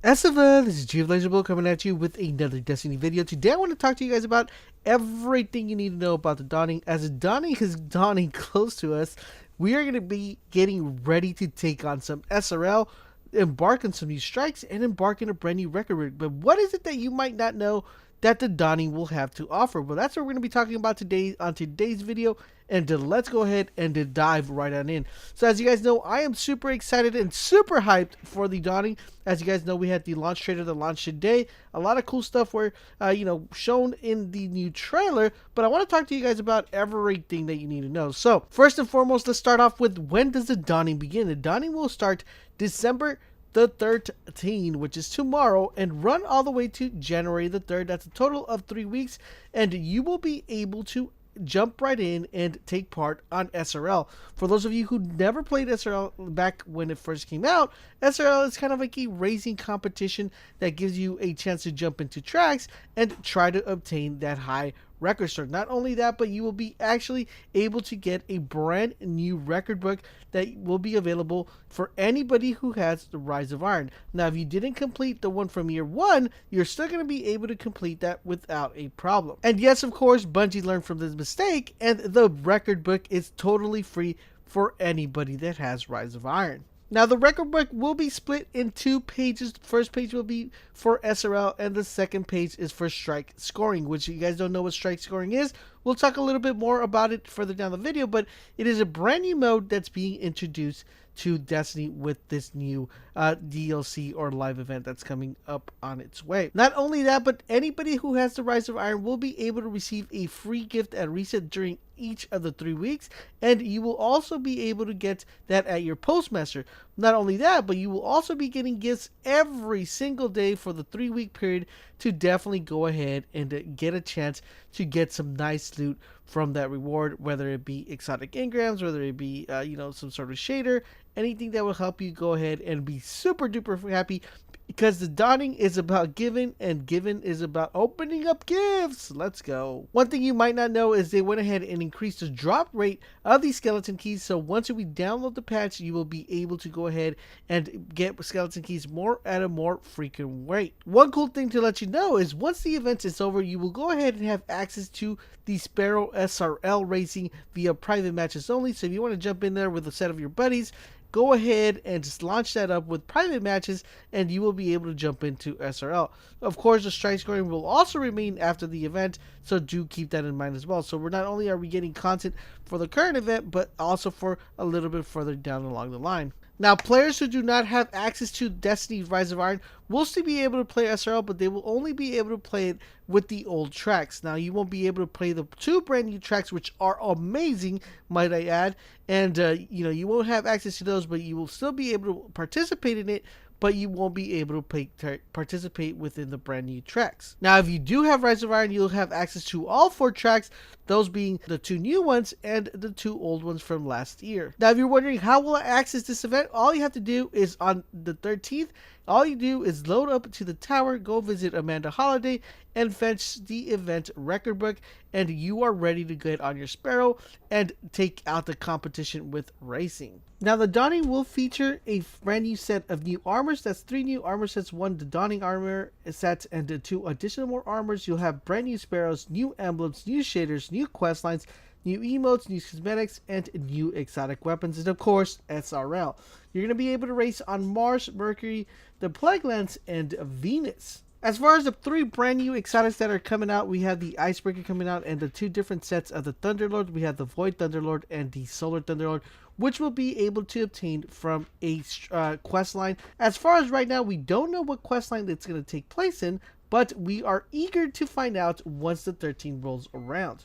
Estiva, this is Legible coming at you with another Destiny video. Today I want to talk to you guys about everything you need to know about the dawning. As the dawning is dawning close to us, we are going to be getting ready to take on some SRL, embark on some new strikes, and embark on a brand new record. But what is it that you might not know that the dawning will have to offer? Well, that's what we're going to be talking about today on today's video. And let's go ahead and dive right on in. So as you guys know, I am super excited and super hyped for the dawning. As you guys know, we had the launch trailer that launched today. A lot of cool stuff were, shown in the new trailer. But I want to talk to you guys about everything that you need to know. So first and foremost, let's start off with when does the dawning begin? The dawning will start December the 13th, which is tomorrow, and run all the way to January the 3rd. That's a total of 3 weeks, and you will be able to jump right in and take part on SRL. For those of you who never played SRL back when it first came out, SRL is kind of like a racing competition that gives you a chance to jump into tracks and try to obtain that high record start. Not only that, but you will be actually able to get a brand new record book that will be available for anybody who has the Rise of Iron. Now, if you didn't complete the one from year one, you're still going to be able to complete that without a problem. And yes, of course, Bungie learned from this mistake, and the record book is totally free for anybody that has Rise of Iron. Now, the record book will be split in 2 pages. The first page will be for SRL, and the second page is for strike scoring, which you guys don't know what strike scoring is. We'll talk a little bit more about it further down the video, but it is a brand new mode that's being introduced to Destiny with this new DLC or live event that's coming up on its way. Not only that, but anybody who has the Rise of Iron will be able to receive a free gift at reset during each of the 3 weeks, and you will also be able to get that at your postmaster. Not only that, but you will also be getting gifts every single day for the 3-week period to definitely go ahead and get a chance to get some nice loot from that reward, whether it be exotic engrams, whether it be some sort of shader, anything that will help you go ahead and be super duper happy, because the dawning is about giving, and giving is about opening up gifts. Let's go. One thing you might not know is they went ahead and increased the drop rate of these skeleton keys. So once we download the patch, you will be able to go ahead and get skeleton keys at a more frequent rate. One cool thing to let you know is once the event is over, you will go ahead and have access to the Sparrow SRL racing via private matches only. So if you want to jump in there with a set of your buddies, go ahead and just launch that up with private matches, and you will be able to jump into SRL. Of course, the strike scoring will also remain after the event, so do keep that in mind as well. So not only are we getting content for the current event, but also for a little bit further down along the line. Now, players who do not have access to Destiny's Rise of Iron will still be able to play SRL, but they will only be able to play it with the old tracks. Now, you won't be able to play the 2 brand new tracks, which are amazing, might I add. And, you won't have access to those, but you will still be able to participate in it, but you won't be able to participate within the brand new tracks. Now, if you do have Rise of Iron, you'll have access to all 4 tracks, those being the 2 new ones and the 2 old ones from last year. Now, if you're wondering how will I access this event, all you have to do is on the 13th, all you do is load up to the tower, go visit Amanda Holiday, and fetch the event record book, and you are ready to get on your Sparrow and take out the competition with racing. Now, the dawning will feature a brand new set of new armors. That's 3 new armor sets, 1 the dawning armor set, and 2 additional more armors. You'll have brand new Sparrows, new emblems, new shaders, new quest lines, new emotes, new cosmetics, and new exotic weapons, and of course, SRL. You're going to be able to race on Mars, Mercury, the Plague Lands, and Venus. As far as the 3 brand new exotics that are coming out, we have the Icebreaker coming out, and the 2 different sets of the Thunderlord. We have the Void Thunderlord and the Solar Thunderlord, which will be able to obtain from a quest line. As far as right now, we don't know what quest line that's going to take place in, but we are eager to find out once the 13 rolls around.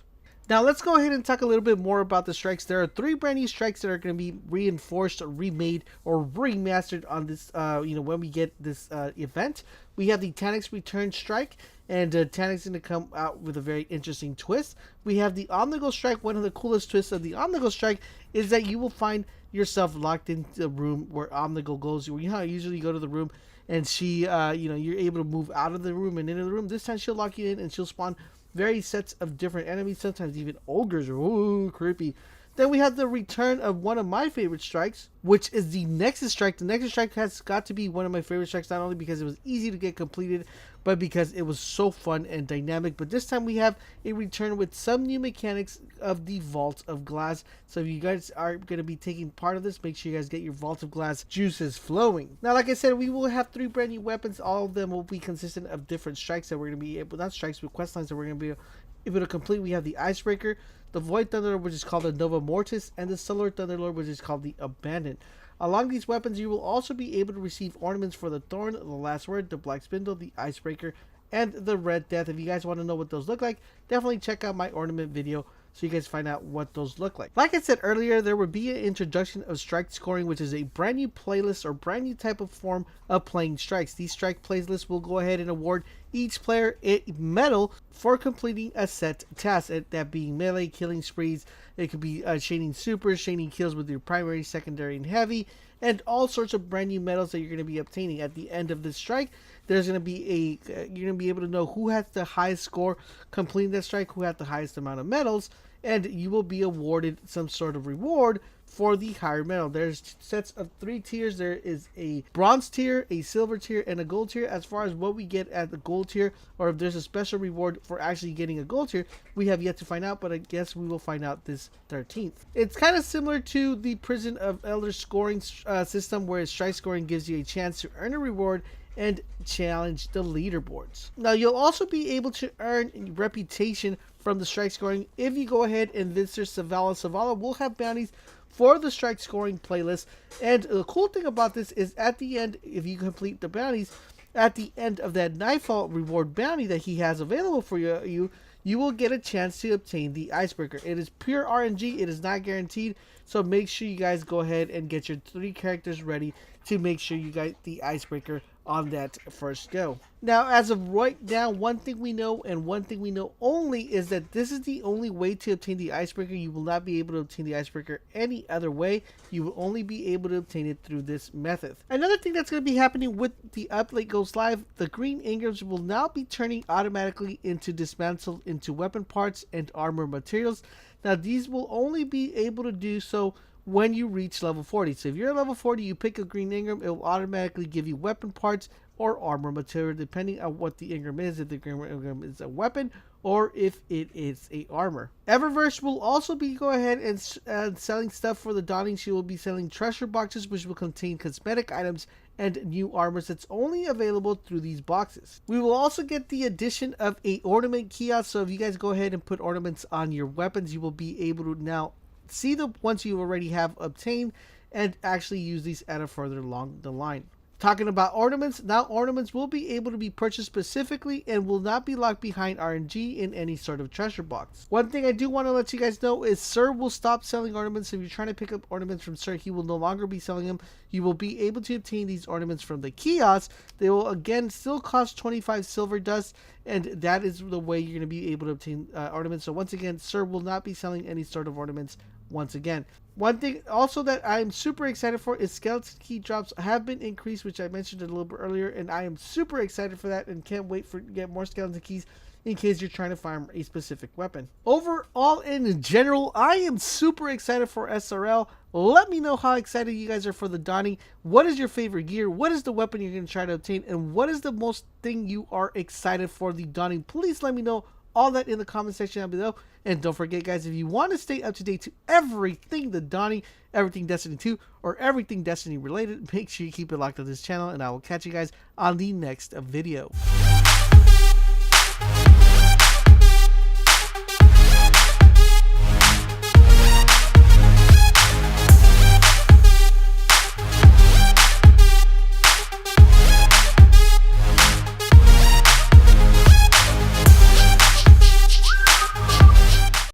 Now, let's go ahead and talk a little bit more about the strikes. There are 3 brand new strikes that are going to be reinforced, or remade, or remastered on this, when we get this event. We have the Taniks Return Strike, and Taniks going to come out with a very interesting twist. We have the Omnigo Strike. One of the coolest twists of the Omnigo Strike is that you will find yourself locked into the room where Omnigo goes. You know how you usually go to the room, and she, you're able to move out of the room and into the room. This time she'll lock you in, and she'll spawn various sets of different enemies, sometimes even ogres. Ooh, creepy. Then we have the return of one of my favorite strikes, which is the Nexus Strike. The Nexus Strike has got to be one of my favorite strikes, not only because it was easy to get completed, but because it was so fun and dynamic. But this time we have a return with some new mechanics of the Vault of Glass. So if you guys are going to be taking part of this, make sure you guys get your Vault of Glass juices flowing. Now, like I said, we will have 3 brand new weapons. All of them will be consistent of different strikes that we're going to be able, not strikes, but quest lines that we're going to be able to complete. We have the Icebreaker, the Void Thunderlord, which is called the Nova Mortis, and the Solar Thunderlord, which is called the Abandoned. Along these weapons, you will also be able to receive ornaments for the Thorn, the Last Word, the Black Spindle, the Icebreaker, and the Red Death. If you guys want to know what those look like, definitely check out my ornament video so you guys find out what those look like. Like I said earlier, there will be an introduction of strike scoring, which is a brand new playlist or brand new type of form of playing strikes. These strike playlists will go ahead and award each player a medal for completing a set task, that being melee, killing sprees. It could be chaining supers, chaining kills with your primary, secondary, and heavy, and all sorts of brand new medals that you're going to be obtaining at the end of this strike. There's going to be you're going to be able to know who has the highest score completing that strike, who has the highest amount of medals, and you will be awarded some sort of reward for the higher medal. There's sets of 3 tiers. There is a bronze tier, a silver tier, and a gold tier. As far as what we get at the gold tier, or if there's a special reward for actually getting a gold tier, we have yet to find out, but I guess we will find out this 13th. It's kind of similar to the Prison of Elders scoring system, where strike scoring gives you a chance to earn a reward and challenge the leaderboards. Now, you'll also be able to earn reputation from the strike scoring if you go ahead and visit Savala. Savala will have bounties for the strike scoring playlist, and the cool thing about this is at the end, if you complete the bounties, at the end of that Nightfall reward bounty that he has available for you will get a chance to obtain the Icebreaker. It is pure RNG, it is not guaranteed, so make sure you guys go ahead and get your 3 characters ready to make sure you get the Icebreaker on that first go. Now, as of right now, one thing we know, and one thing we know only, is that this is the only way to obtain the Icebreaker. You will not be able to obtain the Icebreaker any other way. You will only be able to obtain it through this method. Another thing that's going to be happening with the update goes live, the green ingots will now be turning automatically into dismantled into weapon parts and armor materials. Now, these will only be able to do so when you reach level 40. So if you're at level 40, you pick a green ingram, it will automatically give you weapon parts or armor material, depending on what the ingram is, if the green ingram is a weapon or if it is a armor. Eververse will also be go ahead and selling stuff for the Dawning. She will be selling treasure boxes, which will contain cosmetic items and new armors that's only available through these boxes. We will also get the addition of a ornament kiosk, so if you guys go ahead and put ornaments on your weapons, you will be able to now see the ones you already have obtained and actually use these at a further along the line. Talking about ornaments, now ornaments will be able to be purchased specifically and will not be locked behind RNG in any sort of treasure box. One thing I do want to let you guys know is Sir will stop selling ornaments. If you're trying to pick up ornaments from Sir, he will no longer be selling them. You will be able to obtain these ornaments from the kiosk. They will again still cost 25 silver dust, and that is the way you're going to be able to obtain ornaments. So once again, Sir will not be selling any sort of ornaments once again. One thing also that I'm super excited for is skeleton key drops have been increased, which I mentioned a little bit earlier, and I am super excited for that and can't wait to get more skeleton keys in case you're trying to farm a specific weapon. Overall, in general, I am super excited for SRL. Let me know how excited you guys are for the Dawning. What is your favorite gear? What is the weapon you're going to try to obtain? And what is the most thing you are excited for the Dawning? Please let me know all that in the comment section down below. And don't forget, guys, if you want to stay up to date to everything the Dawning, everything Destiny 2, or everything Destiny related, make sure you keep it locked on this channel, and I will catch you guys on the next video.